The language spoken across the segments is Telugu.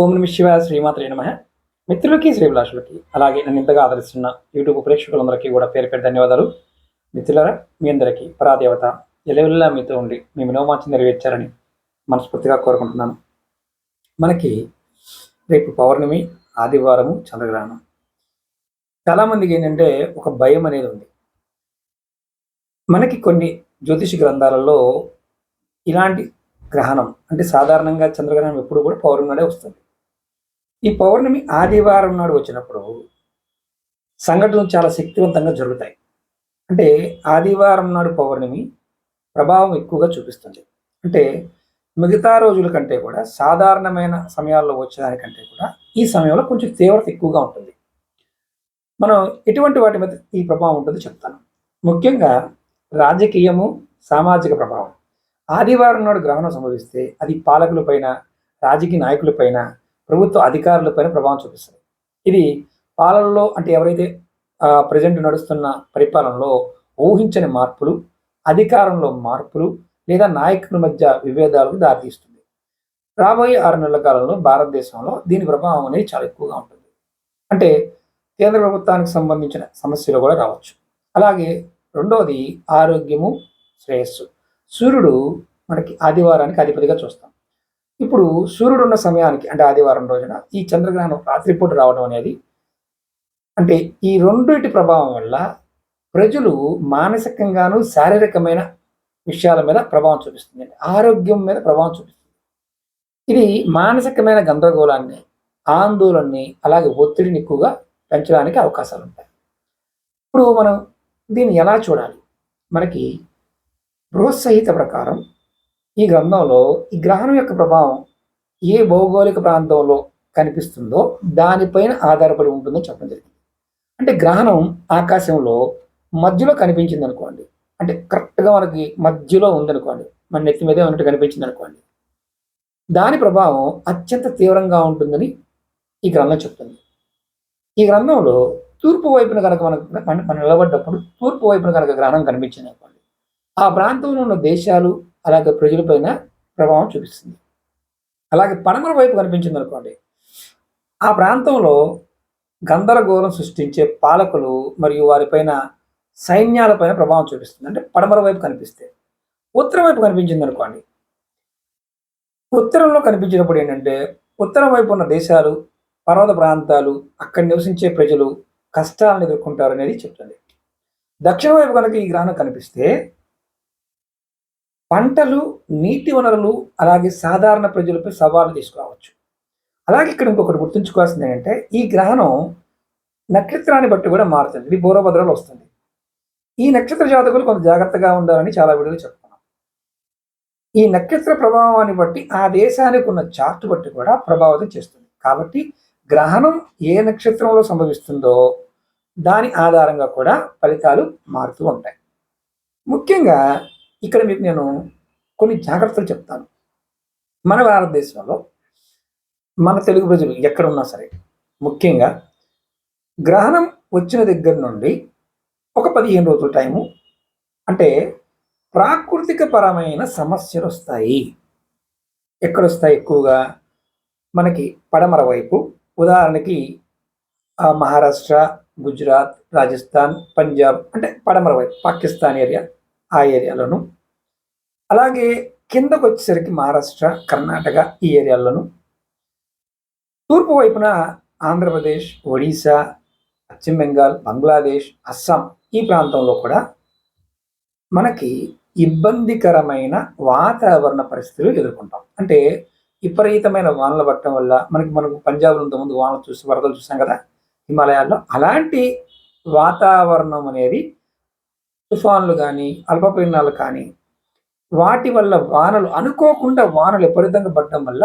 ఓం నమ శివాయ శ్రీమాత్రే నమః. మిత్రులకి, శ్రీభిలాషులకి, అలాగే నన్ను ఇంతగా ఆదరిస్తున్న యూట్యూబ్ ప్రేక్షకులందరికీ కూడా పేరు పేరు ధన్యవాదాలు. మిత్రులారా, మీ అందరికీ పరాదేవత ఎల్లవెల్లా మీతో ఉండి మీ మనోవాంఛ నెరవేర్చారని మనస్ఫూర్తిగా కోరుకుంటున్నాను. మనకి రేపు పౌర్ణమి, ఆదివారము, చంద్రగ్రహణం. చాలామందికి ఏంటంటే ఒక భయం అనేది ఉంది. మనకి కొన్ని జ్యోతిష గ్రంథాలలో ఇలాంటి గ్రహణం అంటే సాధారణంగా చంద్రగ్రహణం ఎప్పుడు కూడా పౌర్ణమి నాడే వస్తుంది. ఈ పౌర్ణమి ఆదివారం నాడు వచ్చినప్పుడు సంఘటనలు చాలా శక్తివంతంగా జరుగుతాయి. అంటే ఆదివారం నాడు పౌర్ణమి ప్రభావం ఎక్కువగా చూపిస్తుంది. అంటే మిగతా రోజుల కంటే కూడా సాధారణమైన సమయాల్లో వచ్చేదానికంటే కూడా ఈ సమయంలో కొంచెం తీవ్రత ఎక్కువగా ఉంటుంది. మనం ఎటువంటి వాటి మీద ఈ ప్రభావం ఉంటుందో చెప్తాను. ముఖ్యంగా రాజకీయము, సామాజిక ప్రభావం. ఆదివారం నాడు గ్రహణం సంభవిస్తే అది పాలకులపైన, రాజకీయ నాయకులపైన, ప్రభుత్వ అధికారులపైన ప్రభావం చూపిస్తుంది. ఇది పాలనలో అంటే ఎవరైతే ప్రజెంట్ నడుస్తున్న పరిపాలనలో ఊహించని మార్పులు, అధికారంలో మార్పులు లేదా నాయకుల మధ్య విభేదాలకు దారితీస్తుంది. రాబోయే 6 నెలల కాలంలో భారతదేశంలో దీని ప్రభావం అనేది చాలా ఎక్కువగా ఉంటుంది. అంటే కేంద్ర ప్రభుత్వానికి సంబంధించిన సమస్యలు కూడా రావచ్చు. అలాగే రెండవది ఆరోగ్యము, శ్రేయస్సు. సూర్యుడు మనకి ఆదివారానికి అధిపతిగా చూస్తాం. ఇప్పుడు సూర్యుడు ఉన్న సమయానికి అంటే ఆదివారం రోజున ఈ చంద్రగ్రహణం రాత్రిపూట రావడం అనేది అంటే ఈ రెండింటి ప్రభావం వల్ల ప్రజలు మానసికంగాను శారీరకమైన విషయాల మీద ప్రభావం చూపిస్తుంది. ఆరోగ్యం మీద ప్రభావం చూపిస్తుంది. ఇది మానసికమైన గందరగోళాన్ని, ఆందోళనని, అలాగే ఒత్తిడిని ఎక్కువగా పెంచడానికి అవకాశాలు ఉంటాయి. ఇప్పుడు మనం దీన్ని ఎలా చూడాలి? మనకి బృహత్సహిత ప్రకారం ఈ గ్రంథంలో ఈ గ్రహణం యొక్క ప్రభావం ఏ భౌగోళిక ప్రాంతంలో కనిపిస్తుందో దానిపైన ఆధారపడి ఉంటుందని చెప్పడం జరిగింది. అంటే గ్రహణం ఆకాశంలో మధ్యలో కనిపించింది అనుకోండి, అంటే కరెక్ట్గా మనకి మధ్యలో ఉందనుకోండి, మన నెత్తి మీదే ఉన్నట్టు కనిపించింది అనుకోండి, దాని ప్రభావం అత్యంత తీవ్రంగా ఉంటుందని ఈ గ్రంథం చెప్తుంది. ఈ గ్రంథంలో తూర్పు వైపున కనుక మనం నిలబడ్డప్పుడు తూర్పు వైపున కనుక గ్రహణం కనిపించింది అనుకోండి, ఆ ప్రాంతంలో ఉన్న దేశాలు అలాగే ప్రజలపైన ప్రభావం చూపిస్తుంది. అలాగే పడమర వైపు కనిపించింది అనుకోండి, ఆ ప్రాంతంలో గందరగోళం సృష్టించే పాలకులు మరియు వారిపైన సైన్యాలపైన ప్రభావం చూపిస్తుంది. అంటే పడమర వైపు కనిపిస్తే. ఉత్తరం వైపు కనిపించింది అనుకోండి, ఉత్తరంలో కనిపించినప్పుడు ఏంటంటే ఉత్తరం వైపు ఉన్న దేశాలు, పర్వత ప్రాంతాలు, అక్కడ నివసించే ప్రజలు కష్టాలను ఎదుర్కొంటారు అనేది చెప్తుంది. దక్షిణ వైపు కనుక ఈ గ్రహణం కనిపిస్తే పంటలు, నీటి వనరులు, అలాగే సాధారణ ప్రజలపై సవాలు తీసుకురావచ్చు. అలాగే ఇక్కడ ఇంకొకటి గుర్తుంచుకోవాల్సింది ఏంటంటే ఈ గ్రహణం నక్షత్రాన్ని బట్టి కూడా మారుతుంది. ఇది పూర్వభద్రలో వస్తుంది. ఈ నక్షత్ర జాతకులు కొంత జాగ్రత్తగా ఉండాలని చాలా వీడియోలు చెప్తున్నాం. ఈ నక్షత్ర ప్రభావాన్ని బట్టి ఆ దేశానికి ఉన్న చార్ట్ బట్టి కూడా ప్రభావితం చేస్తుంది. కాబట్టి గ్రహణం ఏ నక్షత్రంలో సంభవిస్తుందో దాని ఆధారంగా కూడా ఫలితాలు మారుతూ ఉంటాయి. ముఖ్యంగా ఇక్కడ మీకు నేను కొన్ని జాగ్రత్తలు చెప్తాను. మన భారతదేశంలో మన తెలుగు ప్రజలు ఎక్కడున్నా సరే ముఖ్యంగా గ్రహణం వచ్చిన దగ్గర నుండి ఒక 15 రోజుల టైము అంటే ప్రాకృతిక పరమైన సమస్యలు వస్తాయి. ఎక్కడొస్తాయి? ఎక్కువగా మనకి పడమర వైపు, ఉదాహరణకి మహారాష్ట్ర, గుజరాత్, రాజస్థాన్, పంజాబ్ అంటే పడమర వైపు, పాకిస్తాన్ ఏరియా, ఆ ఏరియాలోను, అలాగే కిందకు వచ్చేసరికి మహారాష్ట్ర, కర్ణాటక ఈ ఏరియాల్లోను, తూర్పు వైపున ఆంధ్రప్రదేశ్, ఒడిశా, పశ్చిమ బెంగాల్, బంగ్లాదేశ్, అస్సాం ఈ ప్రాంతంలో కూడా మనకి ఇబ్బందికరమైన వాతావరణ పరిస్థితులు ఎదుర్కొంటాం. అంటే విపరీతమైన వానలు పడటం వల్ల మనకు పంజాబ్లో ఇంతకుముందు వానలు చూసి వరదలు చూసాం కదా హిమాలయాల్లో, అలాంటి వాతావరణం అనేది తుఫాన్లు కానీ, అల్పపీడనాలు కానీ, వాటి వల్ల అనుకోకుండా వానలు విపరీతంగా పడటం వల్ల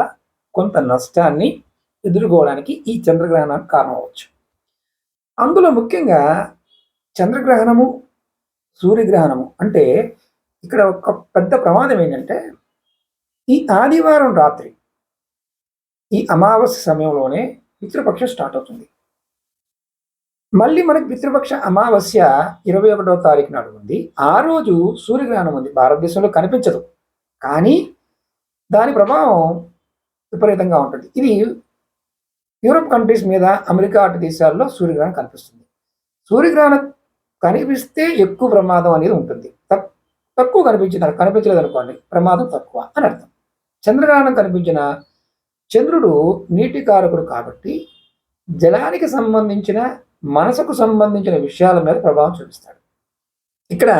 కొంత నష్టాన్ని ఎదుర్కోవడానికి ఈ చంద్రగ్రహణానికి కారణం అవ్వచ్చు. అందులో ముఖ్యంగా చంద్రగ్రహణము, సూర్యగ్రహణము అంటే ఇక్కడ ఒక పెద్ద ప్రమాదం ఏంటంటే ఈ ఆదివారం రాత్రి ఈ అమావాస్య సమయంలోనే పితృపక్షం స్టార్ట్ అవుతుంది. మళ్ళీ మనకి పితృపక్ష అమావాస్య 21వ తారీఖు నాడు ఉంది. ఆ రోజు సూర్యగ్రహణం ఉంది. భారతదేశంలో కనిపించదు, కానీ దాని ప్రభావం విపరీతంగా ఉంటుంది. ఇది యూరోప్ కంట్రీస్ మీద, అమెరికా అటు దేశాల్లో సూర్యగ్రహణం కనిపిస్తుంది. సూర్యగ్రహణం కనిపిస్తే ఎక్కువ ప్రమాదం అనేది ఉంటుంది. తక్కువ కనిపించలేదు అనుకోండి, ప్రమాదం తక్కువ అని అర్థం. చంద్రగ్రహణం కనిపించిన చంద్రుడు నీటి కారకుడు కాబట్టి జలానికి సంబంధించిన, మనసుకు సంబంధించిన విషయాల మీద ప్రభావం చూపిస్తాడు. ఇక్కడ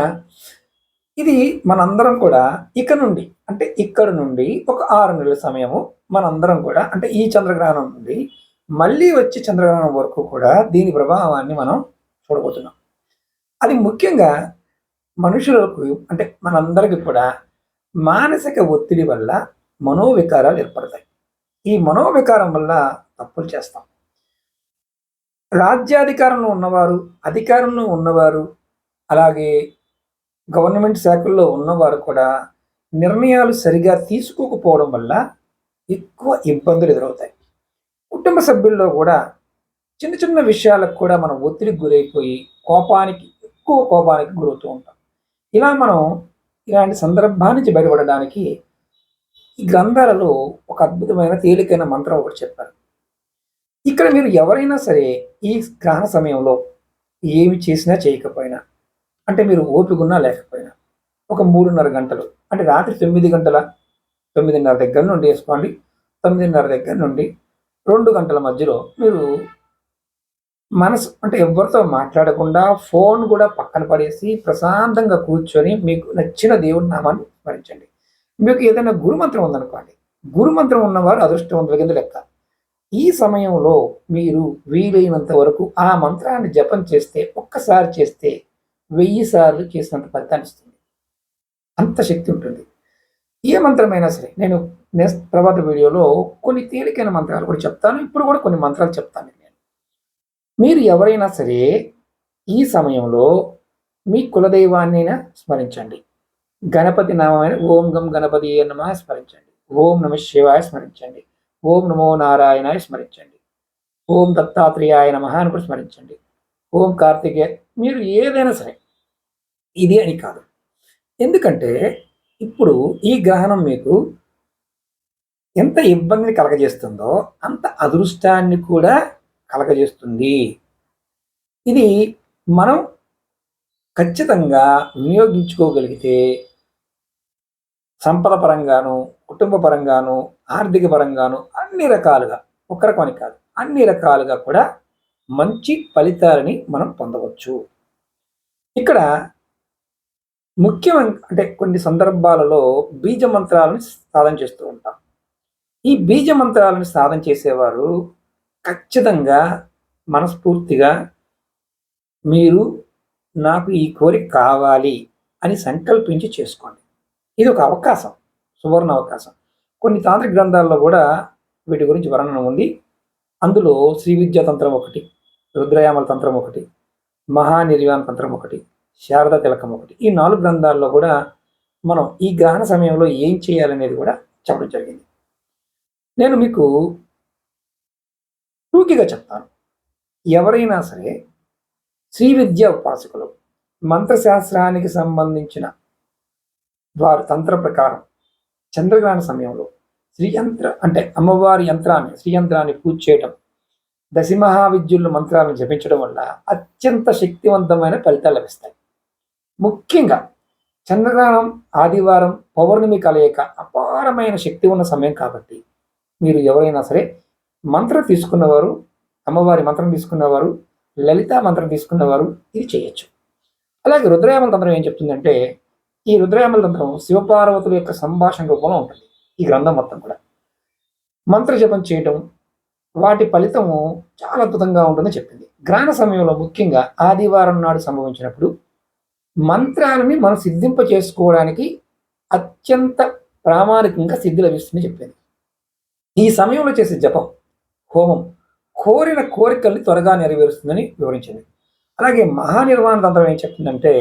ఇది మనందరం కూడా ఇక్కడ నుండి ఒక 6 నెలల సమయము మనందరం కూడా, అంటే ఈ చంద్రగ్రహణం నుండి మళ్ళీ వచ్చే చంద్రగ్రహణం వరకు కూడా దీని ప్రభావాన్ని మనం చూడబోతున్నాం. అది ముఖ్యంగా మనుషులకు, అంటే మనందరికీ కూడా మానసిక ఒత్తిడి వల్ల మనోవికారాలు ఏర్పడతాయి. ఈ మనోవికారం వల్ల తప్పులు చేస్తాం. రాజ్యాధికారంలో ఉన్నవారు, అధికారంలో ఉన్నవారు, అలాగే గవర్నమెంట్ శాఖల్లో ఉన్నవారు కూడా నిర్ణయాలు సరిగా తీసుకోకపోవడం వల్ల ఎక్కువ ఇబ్బందులు ఎదురవుతాయి. కుటుంబ సభ్యుల్లో కూడా చిన్న చిన్న విషయాలకు కూడా మనం ఒత్తిడికి గురైపోయి ఎక్కువ కోపానికి గురవుతూ ఉంటాం. మనం ఇలాంటి సందర్భాల నుంచి బయటపడడానికి ఈ గ్రంథాలలో ఒక అద్భుతమైన తేలికైన మంత్రం ఒకటి చెప్పారు. ఇక్కడ మీరు ఎవరైనా సరే ఈ గ్రహణ సమయంలో ఏమి చేసినా చేయకపోయినా, అంటే మీరు ఓపికన్నా లేకపోయినా, ఒక 3:30 గంటలు, అంటే రాత్రి 9:30 దగ్గర నుండి వేసుకోండి, 9:30 దగ్గర నుండి 2 గంటల మధ్యలో మీరు మనసు, అంటే ఎవరితో మాట్లాడకుండా ఫోన్ కూడా పక్కన పడేసి ప్రశాంతంగా కూర్చొని మీకు నచ్చిన దేవుడి నామాన్ని స్మరించండి. మీకు ఏదైనా గురుమంత్రం ఉందనుకోండి, గురుమంత్రం ఉన్నవారు అదృష్టవంతుల కింద లెక్క. ఈ సమయంలో మీరు వీలైనంత వరకు ఆ మంత్రాన్ని జపం చేస్తే, ఒక్కసారి చేస్తే 1000 సార్లు చేసినంత ఫలితాన్ని ఇస్తుంది. అంత శక్తి ఉంటుంది. ఏ మంత్రమైనా సరే, నేను నెక్స్ట్ తర్వాత వీడియోలో కొన్ని తేలికైన మంత్రాలు కూడా చెప్తాను. ఇప్పుడు కూడా కొన్ని మంత్రాలు చెప్తాను. మీరు ఎవరైనా సరే ఈ సమయంలో మీ కులదైవాన్నైనా స్మరించండి. గణపతి నామైన ఓం గం గణపతి నమః స్మరించండి. ఓం నమ శివాయ స్మరించండి. ఓం నమో నారాయణాయ స్మరించండి. ఓం దత్తాత్రేయాయ నమః అని కూడా స్మరించండి. ఓం కార్తికేయ, మీరు ఏదైనా సరే, ఇది అని కాదు. ఎందుకంటే ఇప్పుడు ఈ గ్రహణం మీకు ఎంత ఇబ్బందిని కలగజేస్తుందో అంత అదృష్టాన్ని కూడా కలగజేస్తుంది. ఇది మనం ఖచ్చితంగా వినియోగించుకోగలిగితే సంపద పరంగాను, కుటుంబ పరంగాను, ఆర్థిక పరంగాను అన్ని రకాలుగా, ఒక రకమని కాదు, అన్ని రకాలుగా కూడా మంచి ఫలితాలని మనం పొందవచ్చు. ఇక్కడ ముఖ్యమైన, అంటే కొన్ని సందర్భాలలో బీజ మంత్రాలను సాధన చేస్తూ ఉంటాం. ఈ బీజ మంత్రాలను సాధన చేసేవారు ఖచ్చితంగా మనస్ఫూర్తిగా మీరు నాకు ఈ కోరిక కావాలి అని సంకల్పించి చేసుకోండి. ఇది ఒక అవకాశం, సువర్ణ అవకాశం. కొన్ని తాంత్రిక గ్రంథాల్లో కూడా వీటి గురించి వర్ణన ఉంది. అందులో శ్రీ విద్యా తంత్రం ఒకటి, రుద్రయామల తంత్రం ఒకటి, మహానిర్వాణ తంత్రం ఒకటి, శారదా తిలకం ఒకటి. ఈ 4 గ్రంథాల్లో కూడా మనం ఈ గ్రహణ సమయంలో ఏం చేయాలనేది కూడా చెప్పడం జరిగింది. నేను మీకు టూకీగా చెప్తాను. ఎవరైనా సరే శ్రీ విద్యా ఉపాసకులు, మంత్రశాస్త్రానికి సంబంధించిన వారు తంత్ర ప్రకారం చంద్రగ్రహణ సమయంలో అంటే అమ్మవారి శ్రీయంత్రాన్ని పూజ చేయటం, దశమహావిద్యుల మంత్రాలను జపించడం వల్ల అత్యంత శక్తివంతమైన ఫలితాలు లభిస్తాయి. ముఖ్యంగా చంద్రగ్రహణం, ఆదివారం, పౌర్ణమి కలయిక అపారమైన శక్తి ఉన్న సమయం కాబట్టి మీరు ఎవరైనా సరే మంత్రం తీసుకున్నవారు, అమ్మవారి మంత్రం తీసుకున్నవారు, లలితా మంత్రం తీసుకున్నవారు ఇది చేయొచ్చు. అలాగే రుద్రయామల తంత్రం ఏం చెప్తుందంటే, ఈ రుద్రయామల తంత్రం శివపార్వతుల యొక్క సంభాషణ రూపంలో ఉంటుంది. ఈ గ్రంథం మొత్తం కూడా మంత్ర జపం చేయటం, వాటి ఫలితము చాలా అద్భుతంగా ఉంటుందని చెప్పింది. గ్రహణ సమయంలో ముఖ్యంగా ఆదివారం నాడు సంభవించినప్పుడు మంత్రాలని మనం సిద్ధింప చేసుకోవడానికి అత్యంత ప్రామాణికంగా సిద్ధి లభిస్తుందని చెప్పింది. ఈ సమయంలో చేసే జపం, హోమం కోరిన కోరికల్ని త్వరగా నెరవేరుస్తుందని వివరించింది. అలాగే మహానిర్వాణ తంత్రం ఏం చెప్తుందంటే,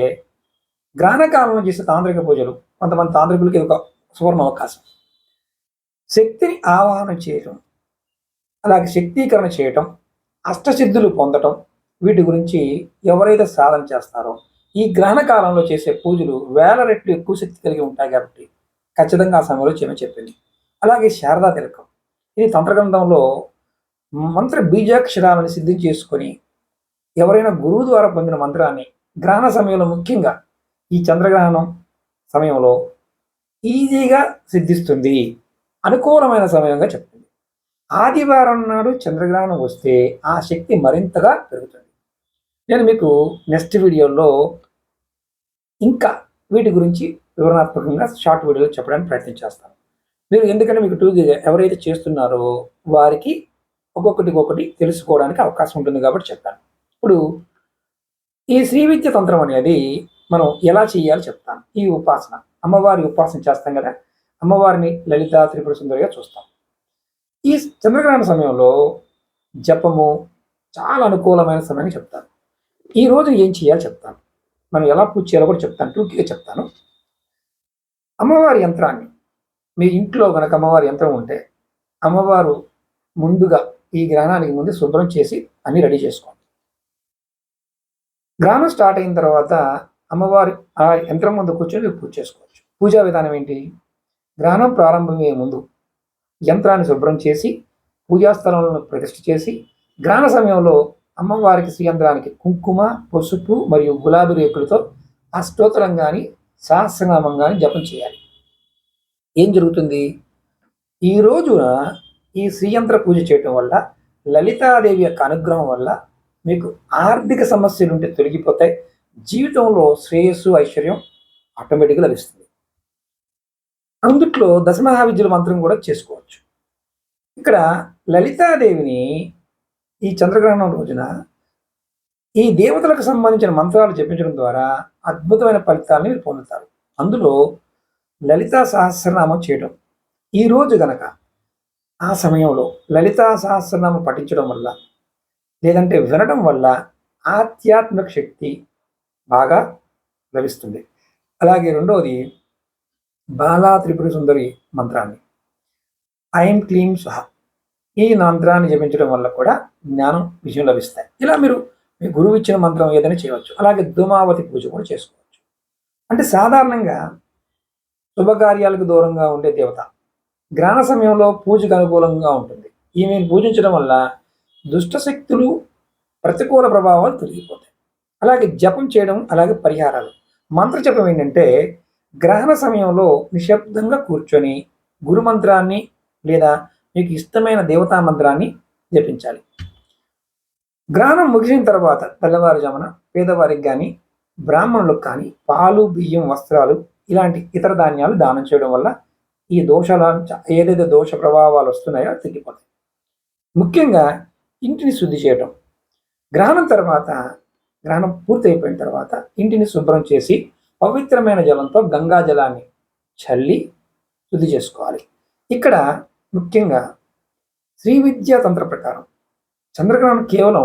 గ్రహణ కాలంలో చేసే తాంత్రిక పూజలు, కొంతమంది తాంత్రికులకి ఇది ఒక సువర్ణ అవకాశం. శక్తిని ఆవాహనం చేయటం, అలాగే శక్తీకరణ చేయటం, అష్టసిద్ధులు పొందటం, వీటి గురించి ఎవరైతే సాధన చేస్తారో ఈ గ్రహణ కాలంలో చేసే పూజలు 1000 రెట్లు ఎక్కువ శక్తి కలిగి ఉంటాయి కాబట్టి ఖచ్చితంగా ఆ సమయంలో చేయమని చెప్పింది. అలాగే శారదా తిలకం, ఇది తంత్రగ్రంథంలో మంత్ర బీజాక్షరాలను సిద్ధి చేసుకొని ఎవరైనా గురువు ద్వారా పొందిన మంత్రాన్ని గ్రహణ సమయంలో ముఖ్యంగా ఈ చంద్రగ్రహణం సమయంలో ఈజీగా సిద్ధిస్తుంది, అనుకూలమైన సమయంగా చెప్తుంది. ఆదివారం నాడు చంద్రగ్రహణం వస్తే ఆ శక్తి మరింతగా పెరుగుతుంది. నేను మీకు నెక్స్ట్ వీడియోలో ఇంకా వీటి గురించి వివరణాత్మకంగా షార్ట్ వీడియోలో చెప్పడానికి ప్రయత్నం చేస్తాను. మీరు ఎందుకంటే మీకు ఎవరైతే చేస్తున్నారో వారికి ఒక్కొక్కటి తెలుసుకోవడానికి అవకాశం ఉంటుంది కాబట్టి చెప్తాను. ఇప్పుడు ఈ శ్రీ విద్య తంత్రం అనేది మనం ఎలా చేయాలో చెప్తాను. ఈ ఉపాసన, అమ్మవారి ఉపాసన చేస్తాం కదా, అమ్మవారిని లలిత త్రిపుర సుందరిగా చూస్తాం. ఈ చంద్రగ్రహణ సమయంలో జపము చాలా అనుకూలమైన సమయం చెప్తాను. ఈ రోజు ఏం చేయాలో చెప్తాను, మనం ఎలా పూజ చేయాలో కూడా చెప్తాను, టూకీగా చెప్తాను. అమ్మవారి యంత్రాన్ని మీ ఇంట్లో కనుక అమ్మవారి యంత్రం ఉంటే అమ్మవారు ముందుగా ఈ గ్రహణానికి ముందు శుభ్రం చేసి అన్ని రెడీ చేసుకోండి. గ్రహణం స్టార్ట్ అయిన తర్వాత అమ్మవారి ఆ యంత్రం ముందు కూర్చొని మీరు పూజ చేసుకోవచ్చు. పూజా విధానం ఏంటి? గ్రహణం ప్రారంభమయ్యే ముందు యంత్రాన్ని శుభ్రం చేసి పూజా స్థలంలో ప్రతిష్ఠ చేసి గ్రహణ సమయంలో అమ్మవారికి శ్రీయంత్రానికి కుంకుమ, పసుపు మరియు గులాబీ రేకులతో అష్టోత్తరం కానీ సహస్రనామం కానీ జపం చేయాలి. ఏం జరుగుతుంది? ఈ రోజున ఈ శ్రీయంత్ర పూజ చేయటం వల్ల లలితాదేవి యొక్క అనుగ్రహం వల్ల మీకు ఆర్థిక సమస్యలు ఉంటే తొలగిపోతాయి. జీవితంలో శ్రేయస్సు, ఐశ్వర్యం ఆటోమేటిక్గా లభిస్తుంది. అందుట్లో దశమహావిద్యుల మంత్రం కూడా చేసుకోవచ్చు. ఇక్కడ లలితాదేవిని ఈ చంద్రగ్రహణం రోజున ఈ దేవతలకు సంబంధించిన మంత్రాలు జపించడం ద్వారా అద్భుతమైన ఫలితాలను మీరు పొందుతారు. అందులో లలితా సహస్రనామం చేయడం, ఈరోజు గనక ఆ సమయంలో లలితా సహస్రనామం పఠించడం వల్ల లేదంటే వినడం వల్ల ఆధ్యాత్మిక శక్తి బాగా లభిస్తుంది. అలాగే రెండవది బాలా త్రిపుర సుందరి మంత్రాన్ని ఐం క్లీం స్వహ ఈ మంత్రాన్ని జపించడం వల్ల కూడా జ్ఞానం, విజయం లభిస్తాయి. ఇలా మీరు మీ గురువు ఇచ్చిన మంత్రం ఏదైనా చేయవచ్చు. అలాగే ధూమావతి పూజ కూడా చేసుకోవచ్చు. అంటే సాధారణంగా శుభకార్యాలకు దూరంగా ఉండే దేవత గ్రహణ సమయంలో పూజకు అనుకూలంగా ఉంటుంది. ఈమెను పూజించడం వల్ల దుష్ట శక్తులు, ప్రతికూల ప్రభావాలు తొలగిపోతాయి. అలాగే జపం చేయడం, అలాగే పరిహారాలు. మంత్ర జపం ఏంటంటే గ్రహణ సమయంలో నిశ్శబ్దంగా కూర్చొని గురు మంత్రాన్ని లేదా మీకు ఇష్టమైన దేవతా మంత్రాన్ని జపించాలి. గ్రహణం ముగిసిన తర్వాత తెల్లవారుజామున పేదవారికి కానీ బ్రాహ్మణులకు కానీ పాలు, బియ్యం, వస్త్రాలు ఇలాంటి ఇతర ధాన్యాలు దానం చేయడం వల్ల ఈ దోషాల ఏదైతే దోష ప్రభావాలు వస్తున్నాయో తగ్గిపోతాయి. ముఖ్యంగా ఇంటిని శుద్ధి చేయటం. గ్రహణం తర్వాత, గ్రహణం పూర్తయిపోయిన తర్వాత ఇంటిని శుభ్రం చేసి పవిత్రమైన జలంతో గంగా జలాన్ని చల్లి శుద్ధి చేసుకోవాలి. ఇక్కడ ముఖ్యంగా శ్రీ విద్యా తంత్ర ప్రకారం చంద్రగ్రహణం కేవలం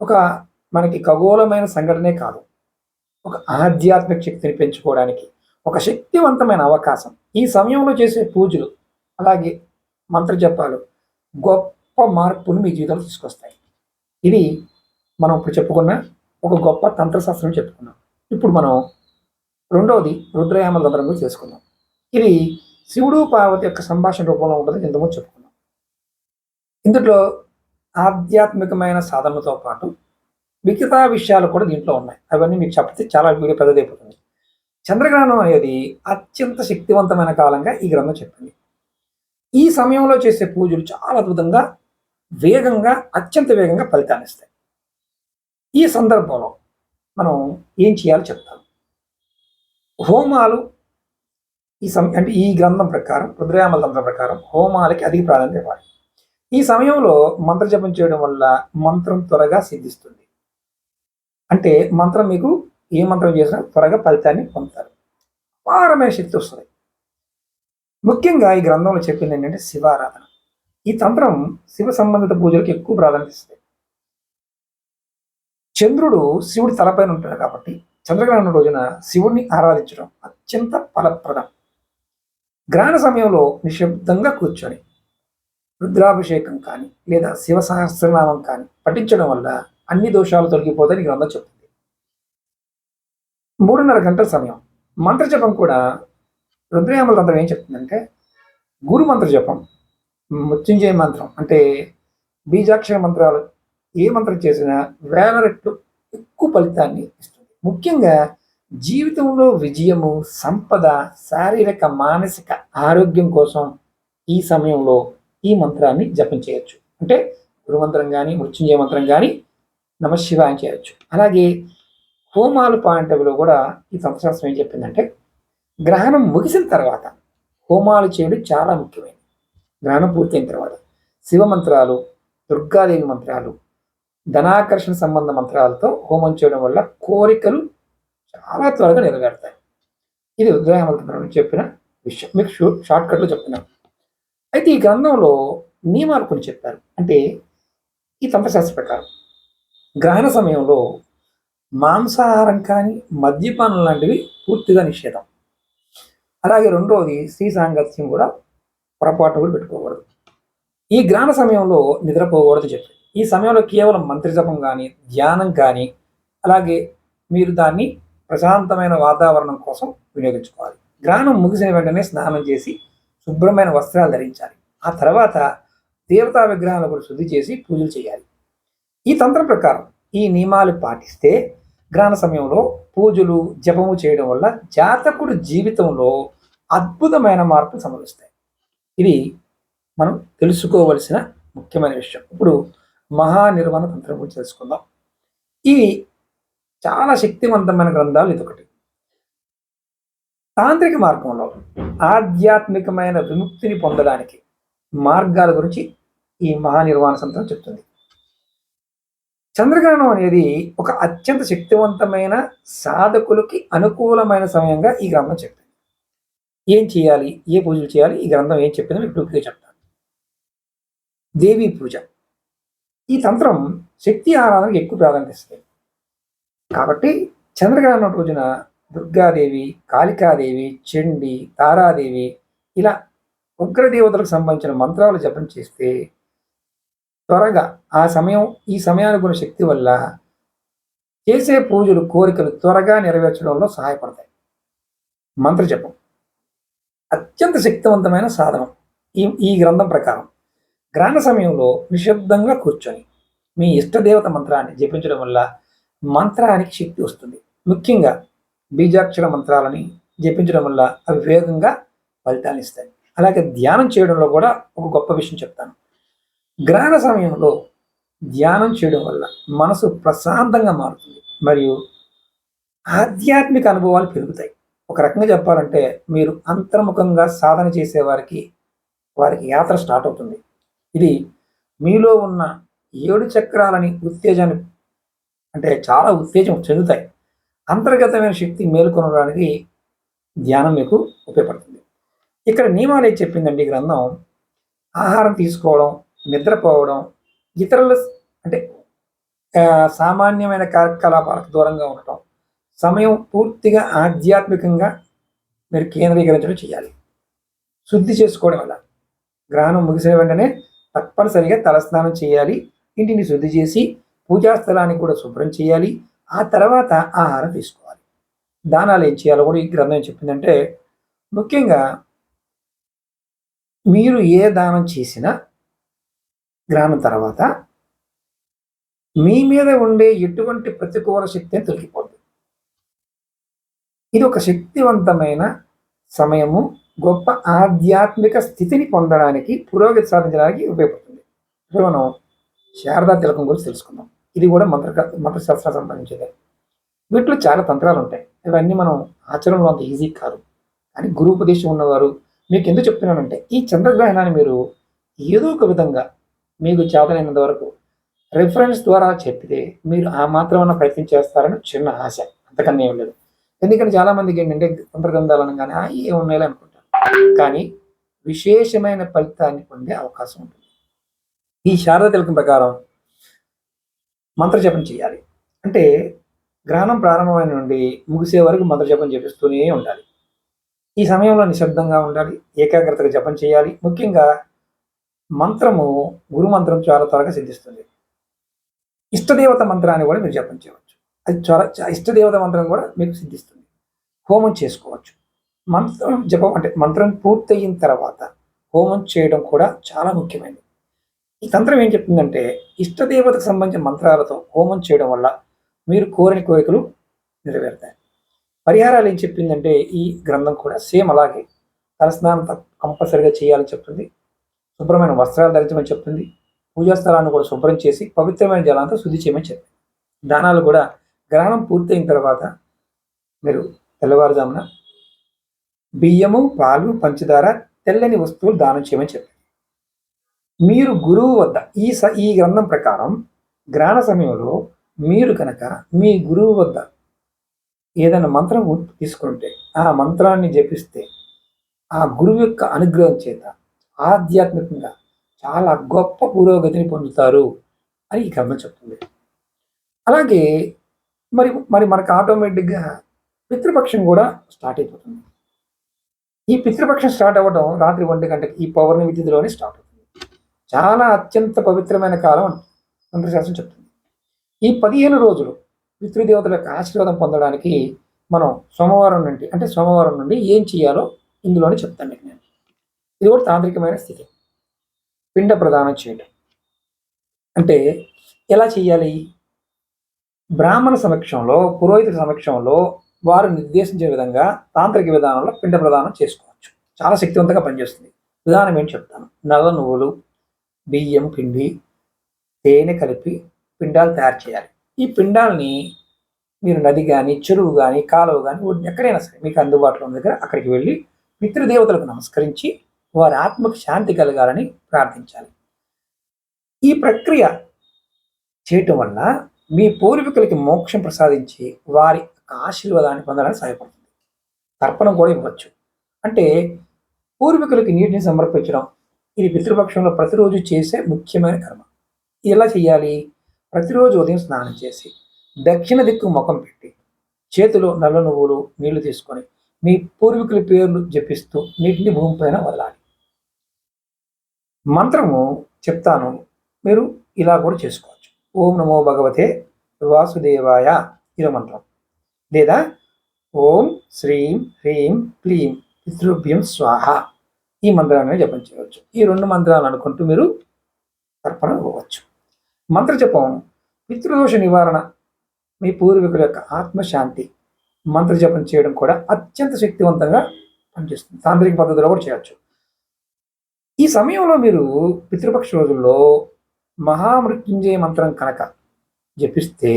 ఒక మనకి ఖగోళమైన సంఘటనే కాదు, ఒక ఆధ్యాత్మిక శక్తిని పెంచుకోవడానికి ఒక శక్తివంతమైన అవకాశం. ఈ సమయంలో చేసే పూజలు అలాగే మంత్ర జపాలు గొప్ప మార్పును మీ జీవితంలో తీసుకొస్తాయి. ఇది మనం ఇప్పుడు చెప్పుకున్న ఒక గొప్ప తంత్రశాస్త్రం చెప్పుకున్నాం. ఇప్పుడు మనం రెండవది రుద్రయామల తంత్రం గురించి చేసుకుందాం. ఇది శివుడు, పార్వతి యొక్క సంభాషణ రూపంలో ఉంటుంది, ఇంతకుముందు చెప్పుకున్నాం. ఇందులో ఆధ్యాత్మికమైన సాధనలతో పాటు మిగతా విషయాలు కూడా దీంట్లో ఉన్నాయి. అవన్నీ మీకు చెప్తే చాలా వీడియో పెద్దదైపోతుంది. చంద్రగ్రహణం అనేది అత్యంత శక్తివంతమైన కాలంగా ఈ గ్రంథం చెప్పింది. ఈ సమయంలో చేసే పూజలు చాలా అద్భుతంగా, వేగంగా, అత్యంత వేగంగా ఫలితాన్ని ఇస్తాయి. ఈ సందర్భంలో మనం ఏం చేయాలో చెప్తాను. హోమాలు అంటే ఈ గ్రంథం ప్రకారం, రుద్రయామల తంత్రం ప్రకారం హోమాలకి అధిక ప్రాధాన్యత ఇవ్వాలి. ఈ సమయంలో మంత్ర జపం చేయడం వల్ల మంత్రం త్వరగా సిద్ధిస్తుంది. అంటే మంత్రం మీకు ఏ మంత్రం చేసినా త్వరగా ఫలితాన్ని పొందుతారు. అపారమైన శక్తి వస్తుంది. ముఖ్యంగా ఈ గ్రంథంలో చెప్పింది ఏంటంటే శివారాధన. ఈ తంత్రం శివ సంబంధిత పూజలకు ఎక్కువ ప్రాధాన్యత ఇస్తుంది. చంద్రుడు శివుడి తలపైన ఉంటాడు కాబట్టి చంద్రగ్రహణం రోజున శివుడిని ఆరాధించడం అత్యంత ఫలప్రదం. గ్రహణ సమయంలో నిశ్శబ్దంగా కూర్చొని రుద్రాభిషేకం కానీ లేదా శివ సహస్రనామం కానీ పఠించడం వల్ల అన్ని దోషాలు తొలగిపోతాయని గ్రంథం చెప్తుంది. 3:30 గంటల సమయం. మంత్ర జపం కూడా రుద్రయామల తంత్రం ఏం చెప్తుందంటే గురు మంత్ర జపం, మృత్యుంజయ మంత్రం అంటే బీజాక్షర మంత్రాలు ఏ మంత్రం చేసినా వేల రెట్లు ఎక్కువ ఫలితాన్ని ఇస్తుంది. ముఖ్యంగా జీవితంలో విజయము, సంపద, శారీరక మానసిక ఆరోగ్యం కోసం ఈ సమయంలో ఈ మంత్రాన్ని జపం చేయొచ్చు. అంటే గురుమంత్రం కానీ, మృత్యుంజయ మంత్రం కానీ, నమశివాయ చేయొచ్చు. అలాగే హోమాలు పాయింట్లో కూడా ఈ తంత్రశాస్త్రం ఏం చెప్పిందంటే గ్రహణం ముగిసిన తర్వాత హోమాలు చేయడం చాలా ముఖ్యమైనది. గ్రహణం పూర్తయిన తర్వాత శివ మంత్రాలు, దుర్గాదేవి మంత్రాలు, ధనాకర్షణ సంబంధ మంత్రాలతో హోమం చేయడం వల్ల కోరికలు చాలా త్వరగా నెరవేరుతాయి. ఇది ఉదయామంత్రం చెప్పిన విషయం, మీకు షార్ట్ కట్లో చెప్తున్నాను. అయితే ఈ గ్రంథంలో నియమాలు కొన్ని చెప్పారు. అంటే ఈ తంత్రశాస్త్ర ప్రకారం గ్రహణ సమయంలో మాంసాహారం కానీ, మద్యపానం లాంటివి పూర్తిగా నిషేధం. అలాగే రెండవది స్త్రీ సాంగత్యం కూడా పొరపాటు కూడా పెట్టుకోకూడదు. ఈ గ్రహణ సమయంలో నిద్రపోకూడదు చెప్పి ఈ సమయంలో కేవలం మంత్రజపం కానీ, ధ్యానం కానీ, అలాగే మీరు దాన్ని ప్రశాంతమైన వాతావరణం కోసం వినియోగించుకోవాలి. గ్రహణం ముగిసిన వెంటనే స్నానం చేసి శుభ్రమైన వస్త్రాలు ధరించాలి. ఆ తర్వాత దేవతా విగ్రహాలను కూడా శుద్ధి చేసి పూజలు చేయాలి. ఈ తంత్రం ప్రకారం ఈ నియమాలు పాటిస్తే గ్రహణ సమయంలో పూజలు, జపము చేయడం వల్ల జాతకుడు జీవితంలో అద్భుతమైన మార్పులు సంభవిస్తాయి. ఇది మనం తెలుసుకోవలసిన ముఖ్యమైన విషయం. ఇప్పుడు మహానిర్వాణ తంత్రం గురించి తెలుసుకుందాం. ఇవి చాలా శక్తివంతమైన గ్రంథాలు ఇదొకటి. తాంత్రిక మార్గంలో ఆధ్యాత్మికమైన విముక్తిని పొందడానికి మార్గాల గురించి ఈ మహానిర్వాణ తంత్రం చెప్తుంది. చంద్రగ్రహణం అనేది ఒక అత్యంత శక్తివంతమైన సాధకులకి అనుకూలమైన సమయంగా ఈ గ్రంథం చెప్పింది. ఏం చేయాలి, ఏ పూజలు చేయాలి, ఈ గ్రంథం ఏం చెప్పిందో మీకు టూక్గా చెప్తాను. దేవీ పూజ. ఈ తంత్రం శక్తి ఆరాధనకు ఎక్కువ ప్రాధాన్యత ఇస్తుంది. కాబట్టి చంద్రగ్రహణం రోజున దుర్గాదేవి, కాళికాదేవి, చండి, తారాదేవి ఇలా ఉగ్రదేవతలకు సంబంధించిన మంత్రాలు జపం చేస్తే త్వరగా ఈ సమయానుగుణ శక్తి వల్ల చేసే పూజలు, కోరికలు త్వరగా నెరవేర్చడంలో సహాయపడతాయి. మంత్రజపం అత్యంత శక్తివంతమైన సాధనం. ఈ గ్రంథం ప్రకారం గ్రహణ సమయంలో నిశ్శబ్దంగా కూర్చొని మీ ఇష్టదేవత మంత్రాన్ని జపించడం వల్ల మంత్రానికి శక్తి వస్తుంది. ముఖ్యంగా బీజాక్షర మంత్రాలని జపించడం వల్ల అవి వేగంగా ఫలితాన్ని ఇస్తాయి. అలాగే ధ్యానం చేయడంలో కూడా ఒక గొప్ప విషయం చెప్తాను. గ్రహణ సమయంలో ధ్యానం చేయడం వల్ల మనసు ప్రశాంతంగా మారుతుంది మరియు ఆధ్యాత్మిక అనుభవాలు పెరుగుతాయి. ఒక రకంగా చెప్పాలంటే మీరు అంతర్ముఖంగా సాధన చేసే వారికి యాత్ర స్టార్ట్ అవుతుంది. ఇది మీలో ఉన్న 7 చక్రాలని చాలా ఉత్తేజం చెందుతాయి. అంతర్గతమైన శక్తి మేలుకొనడానికి ధ్యానం మీకు ఉపయోగపడుతుంది. ఇక్కడ నియమాలు ఏం చెప్పిందండి గ్రంథం? ఆహారం తీసుకోవడం, నిద్రపోవడం, ఇతరుల సామాన్యమైన కార్యకలాపాలకు దూరంగా ఉండటం, సమయం పూర్తిగా ఆధ్యాత్మికంగా మీరు కేంద్రీకరించడం చేయాలి. శుద్ధి చేసుకోవడం వల్ల గ్రహణం ముగిసిన వెంటనే తప్పనిసరిగా తలస్నానం చేయాలి. ఇంటిని శుద్ధి చేసి పూజా స్థలాన్ని కూడా శుభ్రం చేయాలి. ఆ తర్వాత ఆహారం తీసుకోవాలి. దానాలు ఏం చేయాలో కూడా ఈ గ్రంథం చెప్పిందంటే ముఖ్యంగా మీరు ఏ దానం చేసినా గ్రహణం తర్వాత మీ మీద ఉండే ఎటువంటి ప్రతికూల శక్తిని తొలగిపోతుంది. ఇది ఒక శక్తివంతమైన సమయము, గొప్ప ఆధ్యాత్మిక స్థితిని పొందడానికి, పురోగతి సాధించడానికి ఉపయోగపడుతుంది. ఇప్పుడు మనం శారదా తిలకం గురించి తెలుసుకుందాం. ఇది కూడా మంత్రశాస్త్రానికి సంబంధించింది. వీటిలో చాలా తంత్రాలు ఉంటాయి. ఇవన్నీ మనం ఆచరణలో అంత ఈజీ కాదు. కానీ గురూపదేశం ఉన్నవారు మీకు ఎందుకు చెప్తున్నానంటే ఈ చంద్రగ్రహణాన్ని మీరు ఏదో ఒక విధంగా మీకు చేతనైనంత వరకు రిఫరెన్స్ ద్వారా చెప్తే మీరు ఆ మాత్రమన్నా ప్రయత్నం చేస్తారని చిన్న ఆశ, అంతకన్నా ఏం లేదు. ఎందుకంటే చాలామందికి ఏంటంటే తంత్రగ్రంథాలు అనగానే ఏమున్నాయి అనుకుంటారు. కానీ విశేషమైన ఫలితాన్ని పొందే అవకాశం ఉంటుంది. ఈ శారద తిలకం ప్రకారం మంత్రజపం చేయాలి. అంటే గ్రహణం ప్రారంభమైన నుండి ముగిసే వరకు మంత్రజపం చేపిస్తూనే ఉండాలి. ఈ సమయంలో నిశ్శబ్దంగా ఉండాలి, ఏకాగ్రతగా జపం చేయాలి. ముఖ్యంగా గురు మంత్రం చాలా త్వరగా సిద్ధిస్తుంది. ఇష్టదేవత మంత్రాన్ని కూడా మీరు జపం చేయవచ్చు. అది ఇష్టదేవత మంత్రం కూడా మీకు సిద్ధిస్తుంది. హోమం చేసుకోవచ్చు. మంత్రం పూర్తయిన తర్వాత హోమం చేయడం కూడా చాలా ముఖ్యమైనది. ఈ తంత్రం ఏం చెప్తుందంటే ఇష్టదేవతకు సంబంధించిన మంత్రాలతో హోమం చేయడం వల్ల మీరు కోరిన కోరికలు నెరవేరుతాయి. పరిహారాలు ఏం చెప్పిందంటే ఈ గ్రంథం కూడా సేమ్ అలాగే తలస్నానం కంపల్సరిగా చేయాలని చెప్తుంది. శుభ్రమైన వస్త్రాలు ధరించమని చెప్తుంది. పూజా స్థలాన్ని కూడా శుభ్రం చేసి పవిత్రమైన జలంతో శుద్ధి చేయమని చెప్తుంది. దానాలు కూడా గ్రహణం పూర్తయిన తర్వాత మీరు తెల్లవారుజామున బియ్యము, పాలు, పంచదార, తెల్లని వస్తువులు దానం చేయమని చెప్పింది. మీరు గురువు వద్ద ఈ గ్రంథం ప్రకారం గ్రహణ సమయంలో మీరు కనుక మీ గురువు వద్ద ఏదైనా మంత్రం తీసుకుంటే ఆ మంత్రాన్ని జపిస్తే ఆ గురువు యొక్క అనుగ్రహం చేత ఆధ్యాత్మికంగా చాలా గొప్ప పురోగతిని పొందుతారు అని ఈ గ్రంథం చెప్తుంది. అలాగే మరి మరి మనకు ఆటోమేటిక్గా పితృపక్షం కూడా స్టార్ట్ అయిపోతుంది. ఈ పితృపక్షం స్టార్ట్ అవ్వడం రాత్రి 1 గంటకి ఈ పౌర్ణమి తిథిలోనే స్టార్ట్ అవుతుంది. చాలా అత్యంత పవిత్రమైన కాలం తంత్రశాస్త్రం చెప్తుంది. ఈ 15 రోజులు పితృదేవతల యొక్క ఆశీర్వాదం పొందడానికి మనం సోమవారం నుండి ఏం చేయాలో ఇందులోనే చెప్తాను మీకు నేను. ఇది కూడా తాంత్రికమైన స్థితి. పిండ ప్రదానం చేయడం అంటే ఎలా చేయాలి? బ్రాహ్మణ సమక్షంలో, పురోహితుల సమక్షంలో వారు నిర్దేశించే విధంగా తాంత్రిక విధానంలో పిండ ప్రదానం చేసుకోవచ్చు. చాలా శక్తివంతంగా పనిచేస్తుంది. విధానం ఏంటి చెప్తాను. నల్ల నువ్వులు, బియ్యం పిండి, తేనె కలిపి పిండాలు తయారు చేయాలి. ఈ పిండాలని మీరు నది కానీ, చెరువు కానీ, కాలువ కానీ ఎక్కడైనా సరే మీకు అందుబాటులో ఉన్న దగ్గర అక్కడికి వెళ్ళి పితృదేవతలకు నమస్కరించి వారి ఆత్మకు శాంతి కలగాలని ప్రార్థించాలి. ఈ ప్రక్రియ చేయటం వల్ల మీ పూర్వీకులకి మోక్షం ప్రసాదించి వారి ఆశీర్వాదాన్ని పొందడానికి సహాయపడుతుంది. తర్పణం కూడా ఇవ్వచ్చు. అంటే పూర్వీకులకి నీటిని సమర్పించడం ఇది పితృపక్షంలో ప్రతిరోజు చేసే ముఖ్యమైన కర్మ. ఎలా చేయాలి? ప్రతిరోజు ఉదయం స్నానం చేసి దక్షిణ దిక్కు ముఖం పెట్టి చేతిలో నల్ల నువ్వులు నీళ్లు తీసుకొని మీ పూర్వీకుల పేర్లు జపిస్తూ నీటిని భూమిపైన వదలాలి. మంత్రము చెప్తాను, మీరు ఇలా కూడా చేసుకోవచ్చు. ఓం నమో భగవతే వాసుదేవాయ ఇది మంత్రం. లేదా ఓం శ్రీం హ్రీం క్లీం పితృభ్యం స్వాహ ఈ మంత్రాన్ని జపం చేయవచ్చు. ఈ 2 మంత్రాలు అనుకుంటూ మీరు తర్పణ ఇవ్వవచ్చు. మంత్ర జపం పితృదోష నివారణ, మీ పూర్వీకుల యొక్క ఆత్మశాంతి మంత్ర జపం చేయడం కూడా అత్యంత శక్తివంతంగా పనిచేస్తుంది. తాంత్రిక పద్ధతిలో కూడా చేయవచ్చు. ఈ సమయంలో మీరు పితృపక్ష రోజుల్లో మహామృత్యుంజయ మంత్రం కనుక జపిస్తే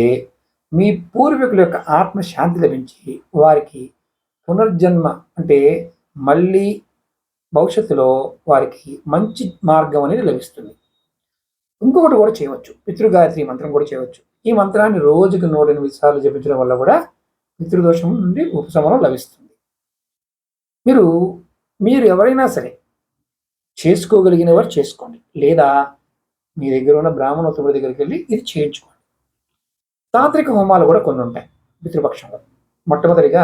మీ పూర్వీకుల యొక్క ఆత్మశాంతి లభించి వారికి పునర్జన్మ అంటే మళ్ళీ భవిష్యత్తులో వారికి మంచి మార్గం అనేది లభిస్తుంది. ఇంకొకటి కూడా చేయవచ్చు, పితృగాయత్రి మంత్రం కూడా చేయవచ్చు. ఈ మంత్రాన్ని రోజుకు 108 సార్లు జపించడం వల్ల కూడా పితృదోషం నుండి ఉపశమనం లభిస్తుంది. మీరు ఎవరైనా సరే చేసుకోగలిగిన వారు చేసుకోండి, లేదా మీ దగ్గర ఉన్న బ్రాహ్మణోత్తముడి దగ్గరికి వెళ్ళి ఇది చేయించుకోండి. తాంత్రిక హోమాలు కూడా కొన్ని ఉంటాయి పితృపక్షంలో. మొట్టమొదటిగా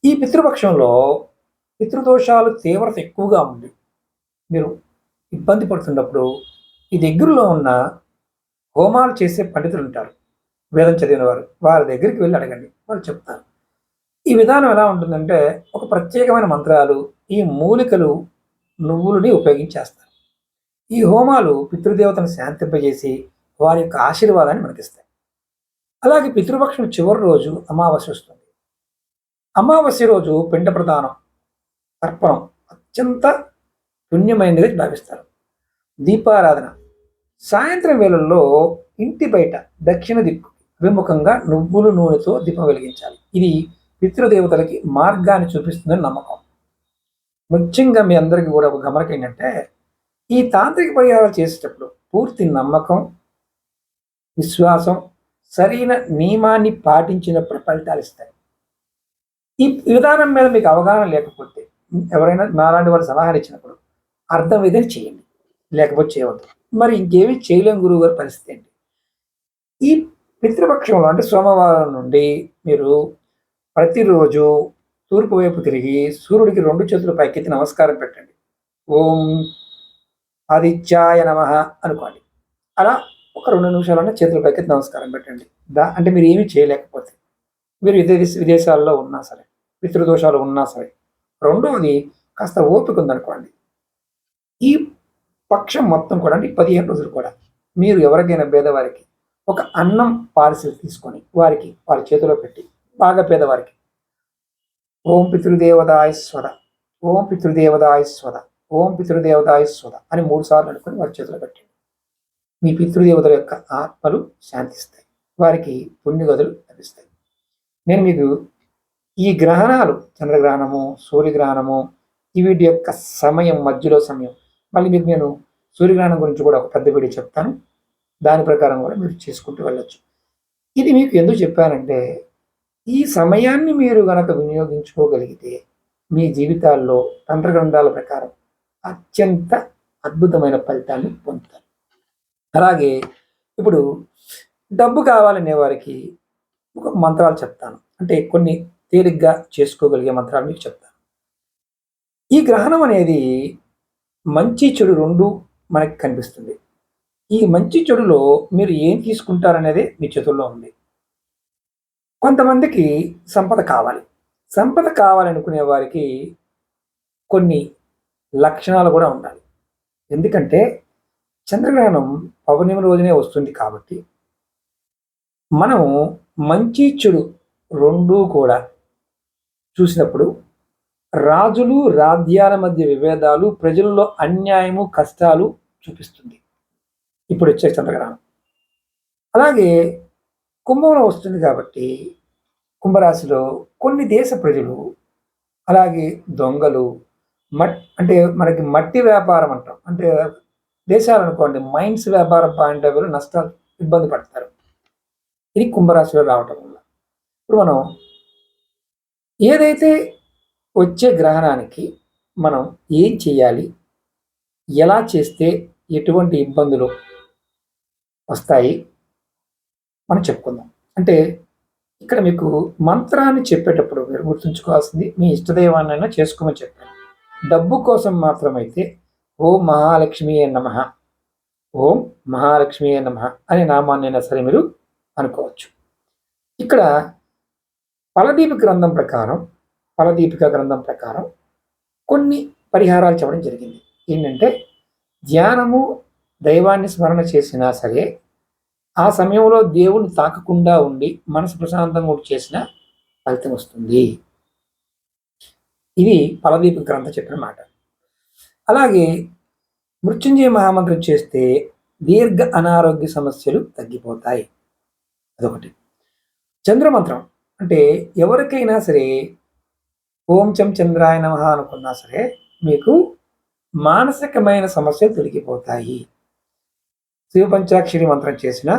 ఈ పితృపక్షంలో పితృదోషాలు తీవ్రత ఎక్కువగా ఉంది, మీరు ఇబ్బంది పడుతున్నప్పుడు ఈ దగ్గరలో ఉన్న హోమాలు చేసే పండితులు ఉంటారు, వేదం చదివిన వారు, వారి దగ్గరికి వెళ్ళి అడగండి, వాళ్ళు చెప్తారు. ఈ విధానం ఎలా ఉంటుందంటే ఒక ప్రత్యేకమైన మంత్రాలు, ఈ మూలికలు, నువ్వులని ఉపయోగించేస్తారు. ఈ హోమాలు పితృదేవతను శాంతింపజేసి వారి యొక్క ఆశీర్వాదాన్ని మనకిస్తాయి. అలాగే పితృపక్షం చివరి రోజు అమావాస్య వస్తుంది. అమావాస్య రోజు పిండ ప్రదానం, తర్పణం అత్యంత పుణ్యమైనదిగా భావిస్తారు. దీపారాధన సాయంత్రం వేళల్లో ఇంటి బయట దక్షిణ దిక్కు అభిముఖంగా నువ్వులు నూనెతో దీపం వెలిగించాలి. ఇది పితృదేవతలకి మార్గాన్ని చూపిస్తుందని నమ్మకం. ముఖ్యంగా మీ అందరికీ కూడా ఒక గమనిక ఏంటంటే ఈ తాంత్రిక పరిహారాలు చేసేటప్పుడు పూర్తి నమ్మకం, విశ్వాసం, సరైన నియమాన్ని పాటించినప్పుడు ఫలితాలు ఇస్తాయి. ఈ విధానం మీద మీకు అవగాహన లేకపోతే ఎవరైనా నాలాంటి వారు సలహాలు ఇచ్చినప్పుడు అర్థం ఏదైనా చేయండి, లేకపోతే చేయవద్దు. మరి ఇంకేమీ చేయలేం గురువు గారి పరిస్థితి ఏంటి? ఈ పితృపక్షంలో అంటే సోమవారం నుండి మీరు ప్రతిరోజు తూర్పు వైపు తిరిగి సూర్యుడికి 2 చేతులు పైకెత్తి నమస్కారం పెట్టండి. ఓం ఆదిత్యాయ నమః అనుకోండి. అలా ఒక 2 నిమిషాలన్నా చేతుల పైకెత్తి నమస్కారం పెట్టండి. అంటే మీరు ఏమీ చేయలేకపోతే, మీరు విదేశాల్లో ఉన్నా సరే, పితృదోషాలు ఉన్నా సరే. రెండవది కాస్త ఓపిక ఉందనుకోండి, ఈ పక్షం మొత్తం కూడా అంటే 15 రోజులు కూడా మీరు ఎవరికైనా పేదవారికి ఒక అన్నం పార్సిల్ తీసుకొని వారికి వారి చేతిలో పెట్టి, బాగా పేదవారికి ఓం పితృదేవతాయ స్వద, ఓం పితృదేవతాయ స్వద, ఓం పితృదేవతాయ స్వద అని 3 సార్లు అనుకుని వారి చేతిలో పెట్టండి. మీ పితృదేవతల యొక్క ఆత్మలు శాంతిస్తాయి, వారికి పుణ్యగతులు లభిస్తాయి. నేను మీకు ఈ గ్రహణాలు, చంద్రగ్రహణము, సూర్యగ్రహణము, వీటి యొక్క సమయం, మధ్యలో సమయం, మళ్ళీ మీకు నేను సూర్యగ్రహణం గురించి కూడా ఒక పెద్ద వీడియో చెప్తాను. దాని ప్రకారం కూడా మీరు చేసుకుంటూ వెళ్ళొచ్చు. ఇది మీకు ఎందుకు చెప్పానంటే, ఈ సమయాన్ని మీరు గనక వినియోగించుకోగలిగితే మీ జీవితాల్లో తంత్ర గ్రంథాల ప్రకారం అత్యంత అద్భుతమైన ఫలితాన్ని పొందుతారు. అలాగే ఇప్పుడు డబ్బు కావాలనే వారికి ఒక మంత్రాలు చెప్తాను, అంటే కొన్ని తేలిగ్గా చేసుకోగలిగే మంత్రాలు మీకు చెప్తాను. ఈ గ్రహణం అనేది మంచి చెడు రెండు మనకి కనిపిస్తుంది. ఈ మంచి చెడులో మీరు ఏం తీసుకుంటారనేదే మీ చేతుల్లో ఉంది. కొంతమందికి సంపద కావాలి. సంపద కావాలనుకునే వారికి కొన్ని లక్షణాలు కూడా ఉండాలి. ఎందుకంటే చంద్రగ్రహణం పౌర్ణమి రోజునే వస్తుంది కాబట్టి మనం మంచి చెడు రెండూ కూడా చూసినప్పుడు రాజులు రాజ్యాల మధ్య విభేదాలు, ప్రజల్లో అన్యాయము, కష్టాలు చూపిస్తుంది ఇప్పుడు వచ్చే చంద్రగ్రహణం. అలాగే కుంభంలో వస్తుంది కాబట్టి కుంభరాశిలో కొన్ని దేశ ప్రజలు, అలాగే దొంగలు, అంటే మనకి మట్టి వ్యాపారం అంటాం, అంటే దేశాలు అనుకోండి మైన్స్ వ్యాపారం పాయింట్ ఆఫ్ వ్యూలో నష్టాలు, ఇబ్బంది పడతారు. ఇది కుంభరాశిలో రావటం వల్ల. ఇప్పుడు మనం ఏదైతే వచ్చే గ్రహణానికి మనం ఏం చేయాలి, ఎలా చేస్తే ఎటువంటి ఇబ్బందులు వస్తాయి మనం చెప్పుకుందాం. అంటే ఇక్కడ మీకు మంత్రాన్ని చెప్పేటప్పుడు మీరు గుర్తుంచుకోవాల్సింది, మీ ఇష్టదైవాన్నైనా చేసుకోమని చెప్పాను. డబ్బు కోసం మాత్రమైతే ఓం మహాలక్ష్మి నమః, ఓం మహాలక్ష్మి నమః అనే నామాన్నైనా సరే మీరు అనుకోవచ్చు. ఇక్కడ ఫలదీపిక గ్రంథం ప్రకారం కొన్ని పరిహారాలు చెప్పడం జరిగింది. ఏంటంటే ధ్యానము, దైవాన్ని స్మరణ చేసినా సరే ఆ సమయంలో దేవుని తాకకుండా ఉండి మనసు ప్రశాంతంగా ఉండి చేసిన ఫలితం వస్తుంది. ఇది ఫలదీపిక గ్రంథం చెప్పిన మాట. అలాగే మృత్యుంజయ మహామంత్రం చేస్తే దీర్ఘ అనారోగ్య సమస్యలు తగ్గిపోతాయి. అదొకటి. చంద్రమంత్రం అంటే ఎవరికైనా సరే ఓం చం చంద్రాయ నమః అనుకున్నా సరే మీకు మానసికమైన సమస్యలు తొలగిపోతాయి. శివ పంచాక్షరి మంత్రం చేసిన,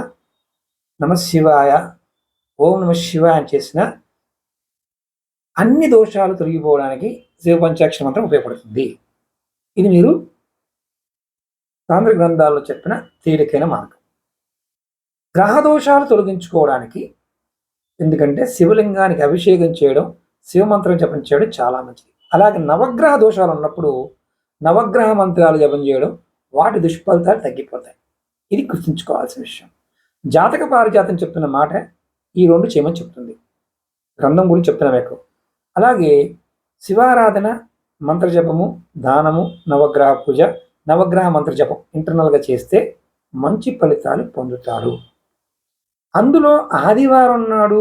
నమశివాయ, ఓం నమ శివాయ అని చేసిన అన్ని దోషాలు తొలగిపోవడానికి శివ పంచాక్షరి మంత్రం ఉపయోగపడుతుంది. ఇది మీరు తాంత్ర గ్రంథాల్లో చెప్పిన తేలికైన మార్గం. గ్రహ దోషాలు తొలగించుకోవడానికి, ఎందుకంటే శివలింగానికి అభిషేకం చేయడం, శివమంత్రం జపం చేయడం చాలా మంచిది. అలాగే నవగ్రహ దోషాలు ఉన్నప్పుడు నవగ్రహ మంత్రాలు జపం చేయడం, వాటి దుష్ఫలితాలు తగ్గిపోతాయి. ఇది గుర్తుంచుకోవాల్సిన విషయం. జాతక పారిజాతం చెప్తున్న మాట ఈ రెండు చేయమని చెప్తుంది, గ్రంథం గురించి చెప్తున్నా మీకు. అలాగే శివారాధన, మంత్రజపము, దానము, నవగ్రహ పూజ, నవగ్రహ మంత్రజపం ఇంటర్నల్గా చేస్తే మంచి ఫలితాలు పొందుతారు. అందులో ఆదివారం నాడు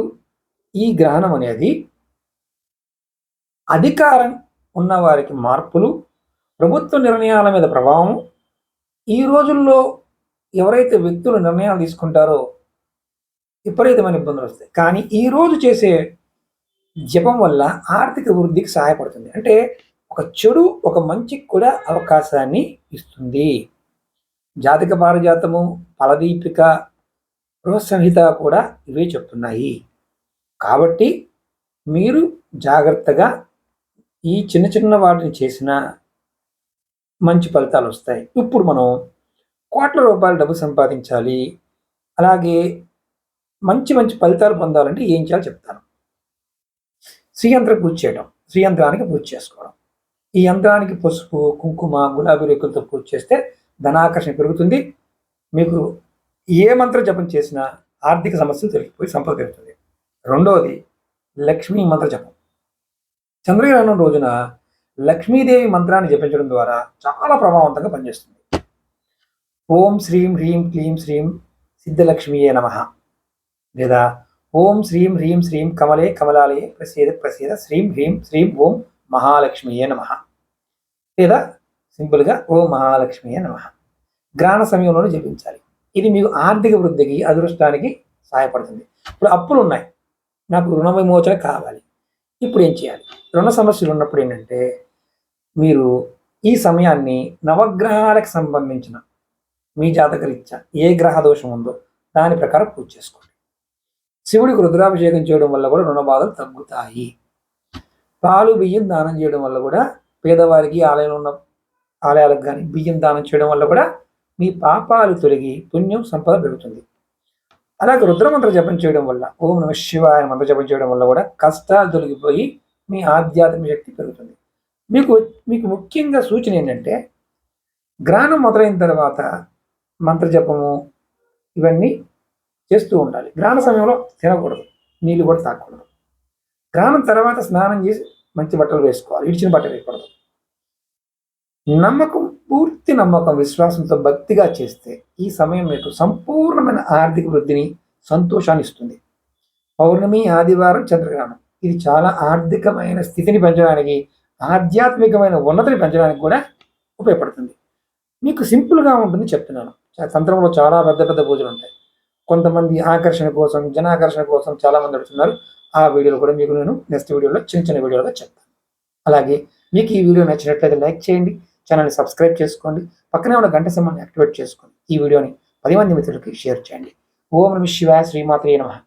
ఈ గ్రహణం అనేది అధికారం ఉన్నవారికి మార్పులు, ప్రభుత్వ నిర్ణయాల మీద ప్రభావం, ఈ రోజుల్లో ఎవరైతే వ్యక్తులు నిర్ణయాలు తీసుకుంటారో విపరీతమైన ఇబ్బందులు వస్తాయి. కానీ ఈ రోజు చేసే జపం వల్ల ఆర్థిక వృద్ధికి సహాయపడుతుంది. అంటే ఒక చెడు ఒక మంచికి కూడా అవకాశాన్ని ఇస్తుంది. జాతక పారిజాతము, ఫలదీపిక, గృహసంహిత కూడా ఇవే చెప్తున్నాయి. కాబట్టి మీరు జాగ్రత్తగా ఈ చిన్న చిన్న వాటిని చేసినా మంచి ఫలితాలు వస్తాయి. ఇప్పుడు మనం కోట్ల రూపాయల డబ్బు సంపాదించాలి, అలాగే మంచి మంచి ఫలితాలు పొందాలంటే ఏం చేయాలో చెప్తాను. శ్రీయంత్రం పూజ చేయడం, శ్రీయంత్రానికి పూజ చేసుకోవడం. ఈ యంత్రానికి పసుపు, కుంకుమ, గులాబీ రేకులతో పూజ చేస్తే ధనాకర్షణ పెరుగుతుంది. మీకు ఏ మంత్రం జపం చేసినా ఆర్థిక సమస్యలు తొలగిపోయి సంపద పెరుగుతుంది. రెండవది లక్ష్మీ మంత్ర జపం. చంద్రగ్రహణం రోజున లక్ష్మీదేవి మంత్రాన్ని జపించడం ద్వారా చాలా ప్రభావవంతంగా పనిచేస్తుంది. ఓం శ్రీం హ్రీం క్లీం శ్రీం సిద్ధలక్ష్మీయే నమః, లేదా ఓం శ్రీం హ్రీం శ్రీం కమలే కమలాలయే ప్రసీద ప్రసీద శ్రీం హ్రీం శ్రీం ఓం మహాలక్ష్మీయే నమః, లేదా సింపుల్గా ఓం మహాలక్ష్మీయే నమః గ్రహణ సమయంలోనే జపించాలి. ఇది మీకు ఆర్థిక వృద్ధికి, అదృష్టానికి సహాయపడుతుంది. ఇప్పుడు అప్పులు ఉన్నాయి, నాకు రుణ విమోచన కావాలి, ఇప్పుడు ఏం చేయాలి? రుణ సమస్యలు ఉన్నప్పుడు ఏంటంటే మీరు ఈ సమయాన్ని నవగ్రహాలకు సంబంధించిన మీ జాతకరీత్యా ఏ గ్రహ దోషం ఉందో దాని ప్రకారం పూజ చేసుకోండి. శివుడికి రుద్రాభిషేకం చేయడం వల్ల కూడా రుణ బాధలు తగ్గుతాయి. పాలు బియ్యం దానం చేయడం వల్ల కూడా, పేదవారికి ఆలయంలో ఉన్న ఆలయాలకు కానీ బియ్యం దానం చేయడం వల్ల కూడా మీ పాపాలు తొలగి పుణ్యం సంపద పెరుగుతుంది. అలాగే రుద్రమంత్ర జపం చేయడం వల్ల, ఓం నమ శివాయ మంత్ర జపం చేయడం వల్ల కూడా కష్టాలు తొలగిపోయి మీ ఆధ్యాత్మిక శక్తి పెరుగుతుంది. మీకు ముఖ్యంగా సూచన ఏంటంటే, గ్రహణం మొదలైన తర్వాత మంత్ర జపము ఇవన్నీ చేస్తూ ఉండాలి. గ్రహణ సమయంలో తినకూడదు, నీళ్ళు కూడా తాగకూడదు. గ్రహణం తర్వాత స్నానం చేసి మంచి బట్టలు వేసుకోవాలి, ఇడిచిన బట్టలు వేయకూడదు. నమ్మకం, పూర్తి నమ్మకం, విశ్వాసంతో భక్తిగా చేస్తే ఈ సమయం మీకు సంపూర్ణమైన ఆర్థిక వృద్ధిని, సంతోషాన్ని ఇస్తుంది. పౌర్ణమి, ఆదివారం, చంద్రగ్రహణం ఇది చాలా ఆర్థికమైన స్థితిని పెంచడానికి, ఆధ్యాత్మికమైన ఉన్నతిని పెంచడానికి కూడా ఉపయోగపడుతుంది. మీకు సింపుల్గా ఉంటుంది చెప్తున్నాను. తంత్రంలో చాలా పెద్ద పెద్ద పూజలు ఉంటాయి. కొంతమంది ఆకర్షణ కోసం, జనాకర్షణ కోసం చాలామంది అడుగుతున్నారు. ఆ వీడియోలు కూడా మీకు నేను నెక్స్ట్ వీడియోలో చిన్న చిన్న వీడియోలుగా చెప్తాను. అలాగే మీకు ఈ వీడియో నచ్చినట్లయితే లైక్ చేయండి, ఛానల్ని సబ్స్క్రైబ్ చేసుకోండి, పక్కనే ఉన్న గంట సింబల్ని యాక్టివేట్ చేసుకోండి. ఈ వీడియోని 10 మంది మిత్రులకి షేర్ చేయండి. ఓం నమః శివాయ, శ్రీమాత్రే నమః.